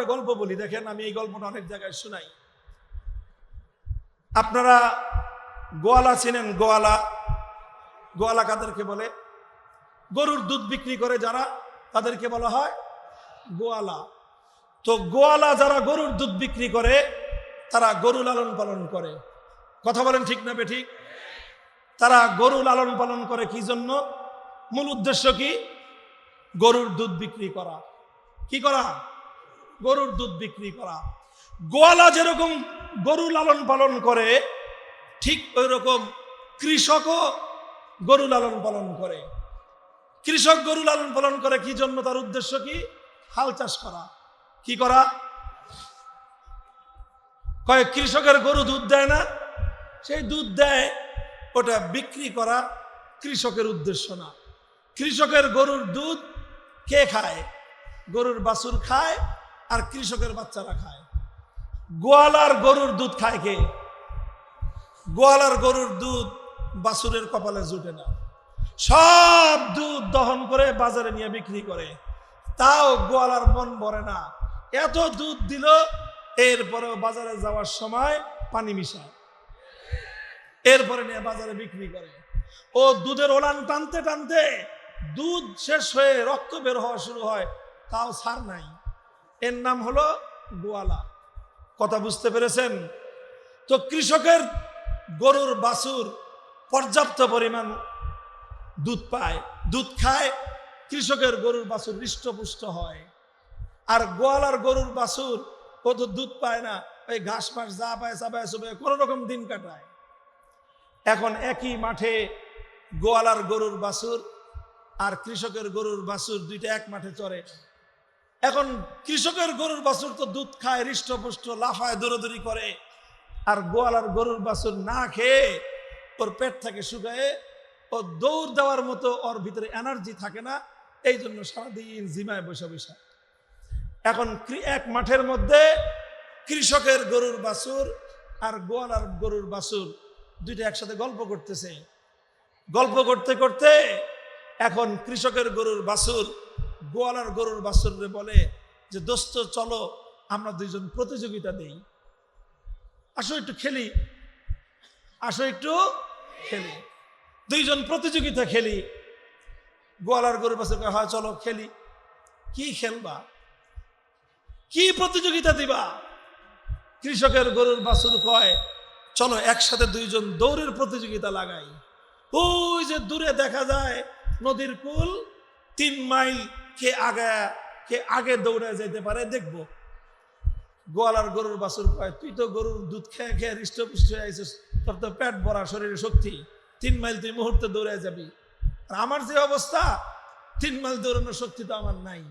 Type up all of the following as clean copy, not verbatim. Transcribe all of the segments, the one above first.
একটা গল্প বলি, দেখেন আমি এই গল্পটা অনেক জায়গায় শোনাই। আপনারা গোয়ালা চিনেন? গোয়ালা, গোয়ালা কাদেরকে বলে? গরুর দুধ বিক্রি করে যারা, তাদেরকে বলা হয় গোয়ালা। তো গোয়ালা যারা গরুর দুধ বিক্রি করে তারা গরু লালন পালন করে। কথা বলেন ঠিক না বেঠিক? তারা গরু লালন পালন করে কি জন্য? মূল উদ্দেশ্য কি? গরুর দুধ বিক্রি করা। কি করা? গরুর দুধ বিক্রি করা। গোয়ালা যেরকম গরু লালন পালন করে, ঠিক ওই রকম কৃষকও গরু লালন পালন করে। কৃষক গরু লালন পালন করে কি জন্য? তার উদ্দেশ্য কি? হাল চাষ করা। কি করা? কয়েক কৃষকের গরু দুধ দেয় না, সেই দুধ দেয়, ওটা বিক্রি করা কৃষকের উদ্দেশ্য না। কৃষকের গরুর দুধ কে খায়? গরুর বাছুর খায় আর কৃষকের বাচ্চারা খায়। গোয়ালার গরুর দুধ খায় কে? গোয়ালার গরুর দুধ বাছুরের কপালে জুটে না, সব দুধ দহন করে বাজারে নিয়ে বিক্রি করে। তাও গোয়ালার মন ভরে না, এত দুধ দিল, এরপরেও বাজারে যাওয়ার সময় পানি মিশায়, এরপরে নিয়ে বাজারে বিক্রি করে। ও দুধের ওলান টানতে টানতে দুধ শেষ হয়ে রক্ত বের হওয়া শুরু হয়, তাও ছাড় নাই। এর নাম হলো গোয়ালা। কথা বুঝতে পেরেছেন? তো কৃষকের গরুর বাছুর পর্যাপ্ত পরিমাণ দুধ পায়, দুধ খায়, কৃষকের গরুর বাছুর হৃষ্টপুষ্ট হয়। আর গোয়ালার গরুর বাছুর ও তো দুধ পায় না, ওই ঘাস মাস যা পায় চাপায় চুপায় কোনো রকম দিন কাটায়। এখন একই মাঠে গোয়ালার গরুর বাছুর আর কৃষকের গরুর বাছুর দুইটা এক মাঠে চরে। এখন কৃষকের গরুর বাছুর তো দুধ খায়, হৃষ্টপুষ্ট, লাফায়, দৌড়াদৌড়ি করে। আর গোয়ালার গরুর বাছুর না খেয়ে ওর পেট থেকে শুকায়ে, ও দৌড় দেওয়ার মতো ওর ভিতরে এনার্জি থাকে না, এই জন্য সারাদিন জিমায় বসে বসে। এখন এক মাঠের মধ্যে কৃষকের গরুর বাছুর আর গোয়ালার গরুর বাছুর দুইটা একসাথে গল্প করতেছে। গল্প করতে করতে এখন কৃষকের গরুর বাছুর গোয়ালার গরুর বাছুররে বলে যে, দোস্ত চলো আমরা দুইজন প্রতিযোগিতা দেই, আসো একটু খেলি, আসো একটু খেলি, দুইজন প্রতিযোগিতা খেলি। গোয়ালার গরুর বাছুর কয়, হ্যাঁ চলো খেলি। কি খেলবা? কি প্রতিযোগিতা দিবা? কৃষকের গরুর বাছুর কয়, চলো একসাথে দুইজন দৌড়ের প্রতিযোগিতা লাগাই। ওই যে দূরে দেখা যায় নদীর কুল, 3 মাইল কে আগে দৌড়ে যেতে পারে দেখবো। গোয়ালার গরুর বাছুর কয়, তুই তো গরুর দুধ খেয়ে খেয়ে হৃষ্টপুষ্ট হয়ে আইছিস, তোর তো পেট ভরা, শরীরে শক্তি, 3 মাইল তুই মুহূর্তে দৌড়ে যাবি। আর আমার যে অবস্থা, 3 মাইল দৌড়ানোর শক্তি তো আমার নাই।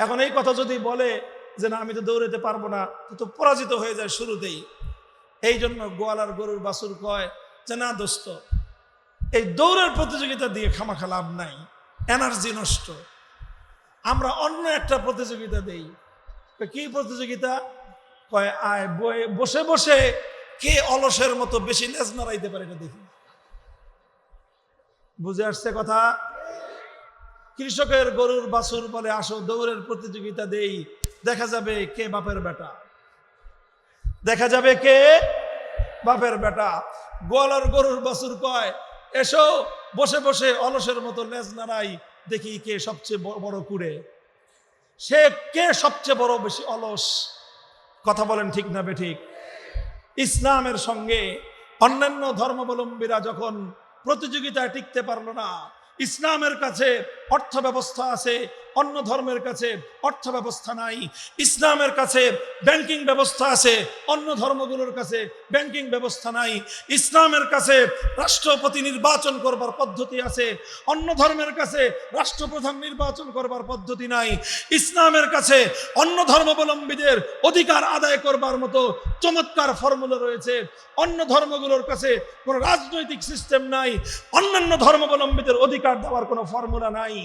এখন এই কথা যদি বলে যে না আমি তো দৌড়াতে পারবো না, তো পরাজিত হয়ে যায় শুরুতেই। এই জন্য গোয়ালার গরুর বাছুর কয় যে, না দোস্ত, এই দৌড়ের প্রতিযোগিতা দিয়ে খামাখা লাভ নাই, এনার্জি নষ্ট, আমরা অন্য একটা প্রতিযোগিতা দেই। কি প্রতিযোগিতা? কয় আয় বসে বসে কে অলসের মতো বেশি লেজ নাড়াইতে পারে এটা দেখি। বুঝে আসছে কথা? কৃষকের গরুর বাছুর বলে, আসো দৌড়ের প্রতিযোগিতা দেই, দেখা যাবে কে বাপের বেটা, দেখা যাবে কে বাপের বেটা। গোয়ালার গরুর বাছুর কয়, এসো বসে বসে অলসের মতো লেজ নাড়াই, দেখি কে সবচেয়ে বড় কুড়ে, সে কে সবচেয়ে বড় বেশি অলস। কথা বলেন ঠিক না বেঠিক? ইসলামের সঙ্গে অন্যান্য ধর্মাবলম্বীরা যখন প্রতিযোগিতায় টিকতে পারলো না, ইসলামের কাছে অর্থ ব্যবস্থা আছে, অন্য ধর্মের কাছে অর্থ ব্যবস্থা নাই। ইসলামের কাছে ব্যাংকিং ব্যবস্থা আছে, অন্য ধর্মগুলোর কাছে ব্যাংকিং ব্যবস্থা নাই। ইসলামের কাছে রাষ্ট্রপতি নির্বাচন করবার পদ্ধতি আছে, অন্য ধর্মের কাছে রাষ্ট্রপ্রধান নির্বাচন করবার পদ্ধতি নাই। ইসলামের কাছে অন্য ধর্মাবলম্বীদের অধিকার আদায় করবার মতো চমৎকার ফর্মুলা রয়েছে, অন্য ধর্মগুলোর কাছে কোনো রাজনৈতিক সিস্টেম নাই, অন্যান্য ধর্মাবলম্বীদের অধিকার দেওয়ার কোনো ফর্মুলা নাই,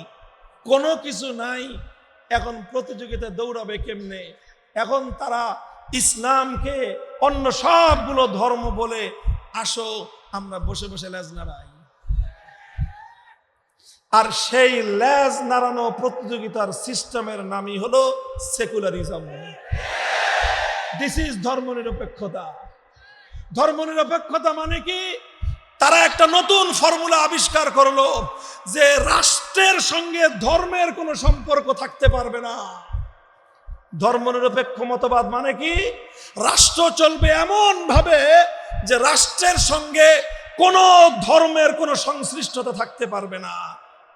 কোনো কিছু নাই। এখন প্রতিযোগিতা দৌড়াবে কেমনে? এখন তারা ইসলামকে অন্য সবগুলো ধর্ম বলে, আসো আমরা বসে বসে লেজ নাড়াই। আর সেই লেজ নাড়ানো প্রতিযোগিতার সিস্টেমের নামই হলো সেকুলারিজম। দিস ইজ ধর্মনিরপেক্ষতা। ধর্মনিরপেক্ষতা মানে কি? তারা একটা নতুন ফর্মুলা আবিষ্কার করলো যে রাষ্ট্রের সঙ্গে ধর্মের কোনো সম্পর্ক থাকতে পারবে না। ধর্মনিরপেক্ষ মতবাদ মানে কি? রাষ্ট্র চলবে এমন ভাবে যে রাষ্ট্রের সঙ্গে কোনো ধর্মের কোনো সংশ্লিষ্টতা থাকতে পারবে না।